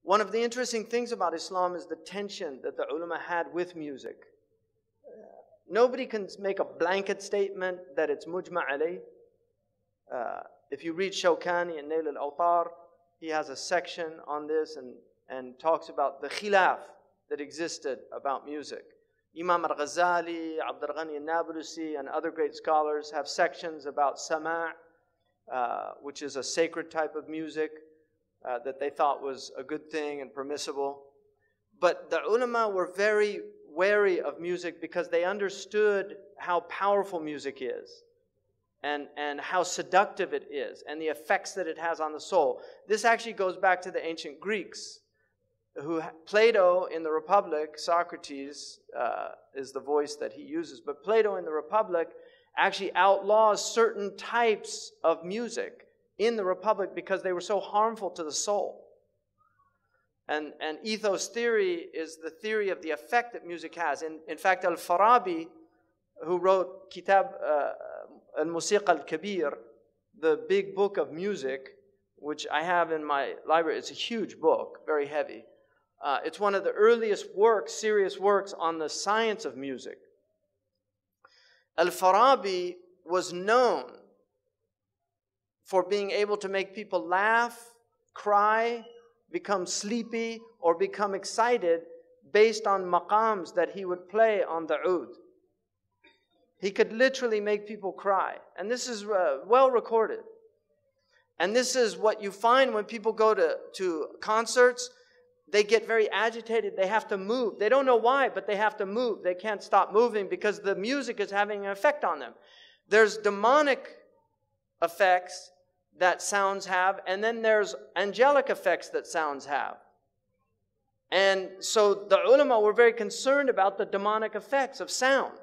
One of the interesting things about Islam is the tension that the ulama had with music. Nobody can make a blanket statement that it's mujma' alayh. If you read Shawkani and Nail al-Awtar, he has a section on this and talks about the khilaf that existed about music. Imam al-Ghazali, Abdul Ghani al-Nablusi, and other great scholars have sections about sama', which is a sacred type of music that they thought was a good thing and permissible. But the ulama were very wary of music because they understood how powerful music is and how seductive it is and the effects that it has on the soul. This actually goes back to the ancient Greeks, who Plato in the Republic, Socrates is the voice that he uses, but Plato in the Republic actually outlaws certain types of music in the Republic because they were so harmful to the soul. And ethos theory is the theory of the effect that music has. In fact, Farabi, who wrote Kitab al-Musiqa al-Kabir, the big book of music, which I have in my library, it's a huge book, very heavy. It's one of the earliest works, serious works on the science of music. Al-Farabi was known for being able to make people laugh, cry, become sleepy, or become excited based on maqams that he would play on the oud. He could literally make people cry. And this is well recorded. And this is what you find when people go to concerts. They get very agitated. They have to move. They don't know why, but they have to move. They can't stop moving because the music is having an effect on them. There's demonic effects that sounds have, and then there's angelic effects that sounds have. And so the ulama were very concerned about the demonic effects of sound.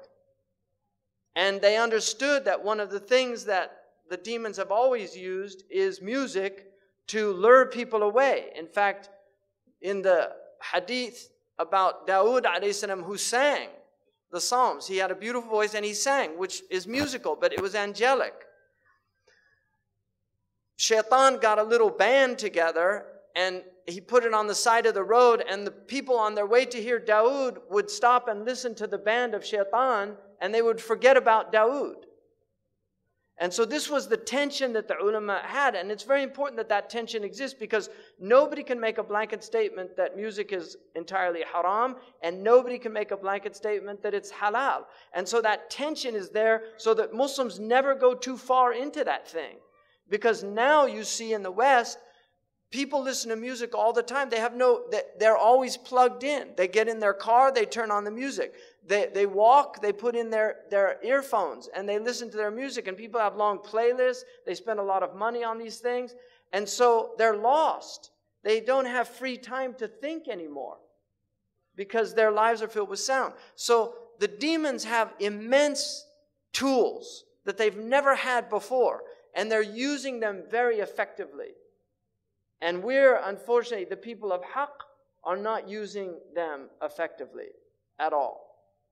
And they understood that one of the things that the demons have always used is music to lure people away. In fact, in the hadith about Dawood alayhi salam, who sang the Psalms, he had a beautiful voice and he sang, which is musical, but it was angelic. Shaitan got a little band together and he put it on the side of the road, and the people on their way to hear Dawood would stop and listen to the band of Shaitan, and they would forget about Dawood. And so this was the tension that the ulama had, and it's very important that that tension exists because nobody can make a blanket statement that music is entirely haram, and nobody can make a blanket statement that it's halal. And so that tension is there so that Muslims never go too far into that thing. Because now you see in the West, people listen to music all the time. They're always plugged in. They get in their car, they turn on the music. They walk, they put in their earphones, and they listen to their music. And people have long playlists. They spend a lot of money on these things. And so they're lost. They don't have free time to think anymore because their lives are filled with sound. So the demons have immense tools that they've never had before, and they're using them very effectively. And we're, unfortunately, the people of haqq are not using them effectively at all.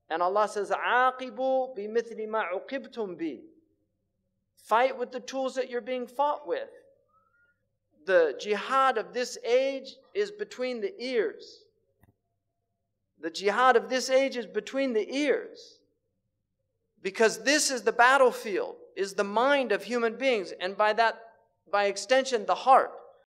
And Allah says, عَاقِبُوا بِمِثْلِ مَا عُقِبْتُمْ بِهِ. Fight with the tools that you're being fought with. The jihad of this age is between the ears. The jihad of this age is between the ears. Because this is the battlefield, is the mind of human beings, and by extension, the heart.